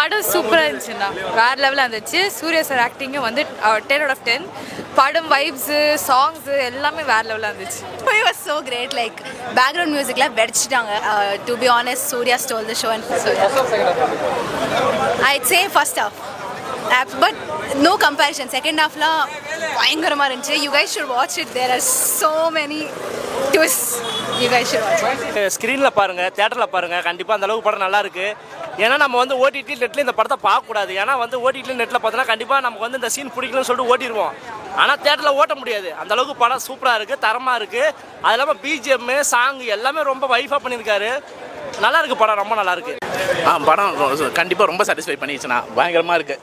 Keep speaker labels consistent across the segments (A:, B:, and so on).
A: படம் சூப்பராக இருந்துச்சுண்ணா, வேறு லெவலில் இருந்துச்சு. சூர்யா சார் ஆக்டிங்கும் வந்து 10 out of 10. படம் வைப்ஸு சாங்ஸு எல்லாமே வேறு லெவலில் இருந்துச்சு.
B: It was so great, like background musicல வெடிச்சிட்டாங்க. To be honest, Surya stole the show and I'd say first half. But no comparison. Second halfலாம் பயங்கரமாக இருந்துச்சு. You guys should watch it. There are so many twists. You guys should watch it.
C: ஸ்க்ரீனில் பாருங்கள், தேட்டரில் பாருங்கள். கண்டிப்பாக அந்த அளவுக்கு படம் நல்லா இருக்குது. ஏன்னா நம்ம வந்து ஓடிடி நெட்டில் இந்த படத்தை பார்க்கக்கூடாது. ஏன்னா வந்து ஓடிடி நெட்டில் பார்த்தோன்னா கண்டிப்பாக நமக்கு வந்து இந்த சீன் பிடிக்கலன்னு சொல்லிட்டு ஓட்டிடுவோம். ஆனால் தேட்டரில் ஓட்ட முடியாது. அந்த அளவுக்கு படம் சூப்பராக இருக்குது, தரமாக இருக்குது. அது இல்லாமல் பிஜிஎம்மு சாங் எல்லாமே ரொம்ப வைஃபாக பண்ணியிருக்காரு. நல்லா இருக்குது படம், ரொம்ப நல்லா இருக்குது.
D: படம் கண்டிப்பாக ரொம்ப சாட்டிஸ்ஃபை பண்ணிடுச்சுண்ணா. பயங்கரமாக இருக்குது.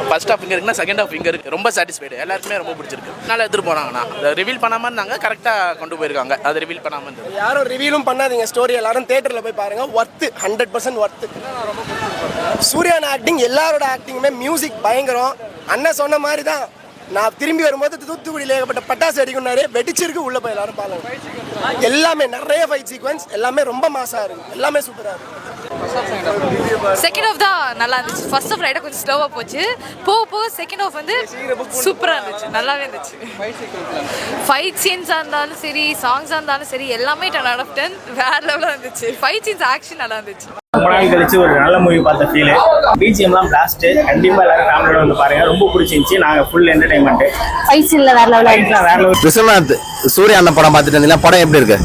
D: ஃபர்ஸ்ட் ஹாஃப் இங்கே இருக்குன்னா செகண்ட் ஹாஃப் இங்கே இருக்குது. ரொம்ப சாட்டிஸ்ஃபைடு, எல்லாருக்குமே ரொம்ப பிடிச்சிருக்கு. நல்லா எடுத்துகிட்டு போனாங்கண்ணா. ரிவீல் பண்ணாமல் இருந்தாங்க, கரெக்டாக கொண்டு போயிருக்காங்க. அது ரிவீல் பண்ணாமல் இருந்தது.
E: யாரும் ரிவீலும் பண்ணாதீங்க ஸ்டோரி. எல்லாரும் தேட்டரில் போய் பாருங்கள். Worth, 100% worth. சூர்யான ஆக்டிங், எல்லாரோட ஆக்டிங்குமே மியூசிக் பயங்கரம். அண்ணன் சொன்ன மாதிரி தான். நான் திரும்பி வரும்போது தூத்துக்குடியில் ஏகப்பட்ட பட்டாசு அடிக்கும்னாரு, வெடிச்சிருக்கு. உள்ளே போய் எல்லாரும் பாருங்க. எல்லாமே நிறைய ஃபைட் சீக்வன்ஸ், எல்லாமே ரொம்ப மாசாக இருக்குது. எல்லாமே சூப்பராக இருக்குது.
A: செகண்ட் ஆஃப் தான் நல்லா இருந்துச்சு. ஃபர்ஸ்ட் ஆஃப் ரைட்டாக கொஞ்சம் ஸ்லோவாக போச்சு. போக செகண்ட் ஆஃப் வந்து சூப்பராக இருந்துச்சு, நல்லாவே இருந்துச்சு. ஃபைட் சீன்ஸாக இருந்தாலும் சரி, சாங்ஸாக இருந்தாலும் சரி, எல்லாமே 10 out of 10 வேறு லெவலாக இருந்துச்சு. ஃபைட் சீன்ஸ் ஆக்ஷன் நல்லா இருந்துச்சு.
F: ரொம்ப நாள் கழிச்சு ஒரு நல்ல மூவி பார்த்த ஃபீல். பிஜிஎம்லாம் பிளாஸ்ட். கண்டிப்பாக எல்லாரும் ஃபேமிலியோட வந்து பாருங்க, ரொம்ப பிடிச்சிருந்துச்சு. நாங்கள் ஃபுல் என்டர்டைன்மெண்ட்.
B: ஃபைட் சீன்ல வேற லெவலில்
F: வேற லெவல்.
G: விஸ்வநாத் சூர்யா அந்த படம் பார்த்துட்டு இருந்தீங்கன்னா படம் எப்படி இருக்கு?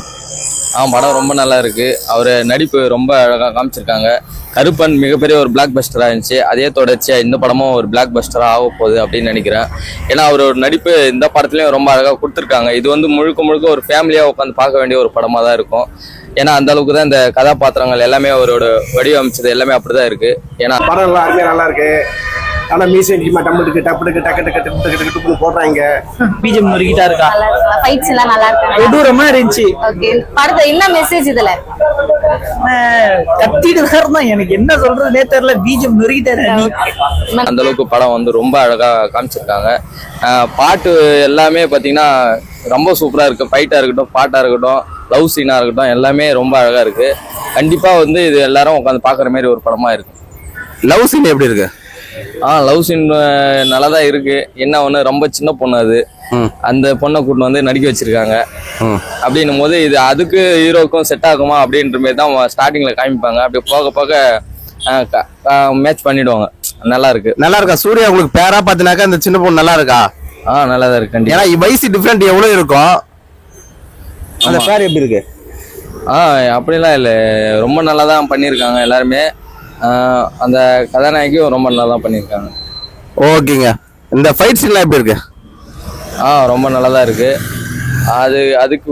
H: படம் ரொம்ப நல்லா இருக்கு. அவர் நடிப்பு ரொம்ப அழகாக காமிச்சிருக்காங்க. கருப்பன் மிகப்பெரிய ஒரு பிளாக் பஸ்டராக இருந்துச்சு. அதே தொடர்ச்சியாக இந்த படமும் ஒரு பிளாக் பஸ்டராக ஆக போகுது அப்படின்னு நினைக்கிறேன். ஏன்னா அவரோட நடிப்பு இந்த படத்துலையும் ரொம்ப அழகாக கொடுத்துருக்காங்க. இது வந்து முழுக்க ஒரு ஃபேமிலியாக உட்காந்து பார்க்க வேண்டிய ஒரு படமாக தான் இருக்கும். ஏன்னா அந்த அளவுக்கு தான் இந்த கதாபாத்திரங்கள் எல்லாமே அவரோட வடிவமைச்சது எல்லாமே அப்படிதான் இருக்கு. ஏன்னா
E: படம் எல்லாருமே நல்லா இருக்கு. ஆனால் மியூசிக் டம்முக்கு டப்புக்கு டக்கு போடுறாங்க.
F: பிஜிஎம் ஒரு கிட்டா இருக்கா.
B: ஃபைட்ஸ் எல்லாம் நல்லா இருக்கு.
F: கொடூரமா இருந்துச்சு.
B: ஓகே, படத்துல என்ன மெசேஜ் இதுல?
F: கத்திட்டு தான் எனக்கு என்ன சொல்றதுனே தெரியல. பிஜிஎம் நொறுக்கிட்டாரு.
H: அந்த அளவுக்கு படம் வந்து ரொம்ப அழகா காமிச்சிருக்காங்க. பாட்டு எல்லாமே பார்த்தீங்கன்னா ரொம்ப சூப்பரா இருக்கு. ஃபைட்டா இருக்கட்டும், பாட்டா இருக்கட்டும், லவ் சீனா இருக்கட்டும், எல்லாமே ரொம்ப அழகா இருக்கு. கண்டிப்பா வந்து இது எல்லாரும் உட்காந்து பாக்குற மாதிரி ஒரு படமா இருக்கு.
G: லவ் சீன் எப்படி இருக்கு?
H: லவ் சீன் நல்லா தான் இருக்கு. என்ன ஒன்று, ரொம்ப சின்ன பொண்ணு அது. அந்த பொண்ணை கூட்டு வந்து நடிக்க வச்சிருக்காங்க. அப்படின்னும் போது இது அதுக்கு ஹீரோக்கும் செட் ஆகுமா அப்படின்ற மாதிரி தான் ஸ்டார்டிங்ல காமிப்பாங்க. அப்படி போக மேட்ச் பண்ணிடுவாங்க. நல்லா இருக்கு.
G: நல்லா இருக்கா? சூர்யா உங்களுக்கு பேரா பார்த்தினாக்கா அந்த சின்ன பொண்ணு நல்லா இருக்கா?
H: நல்லா தான் இருக்கு.
G: ஏன்னா வயசு டிஃப்ரெண்ட் எவ்வளோ இருக்கும். அந்த பேர் எப்படி இருக்கு?
H: அப்படிலாம் இல்லை, ரொம்ப நல்லா தான் பண்ணியிருக்காங்க எல்லாருமே. அந்த கதாநாயகியும் ரொம்ப நல்லா தான் பண்ணியிருக்காங்க.
G: ஓகேங்க. இந்த ஃபைட் சீன்லாம் எப்படி இருக்கு?
H: ரொம்ப நல்லா தான் இருக்கு. அதுக்கு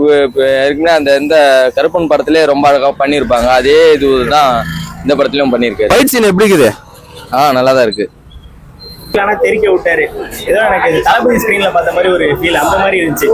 H: ஏற்கனவே அந்த இந்த கருப்பன் படத்திலே ரொம்ப அழகாக பண்ணியிருப்பாங்க. அதே இது தான் இந்த படத்துலையும் பண்ணியிருக்காரு.
G: ஃபைட் சீன் எப்படி இருக்குது?
H: நல்லா தான் இருக்கு.
F: தெரிக்க விட்டாரு. ஏதோ எனக்கு தளபதி ஸ்கிரீன்ல பார்த்த மாதிரி ஒரு ஃபீல், அந்த மாதிரி இருந்துச்சு.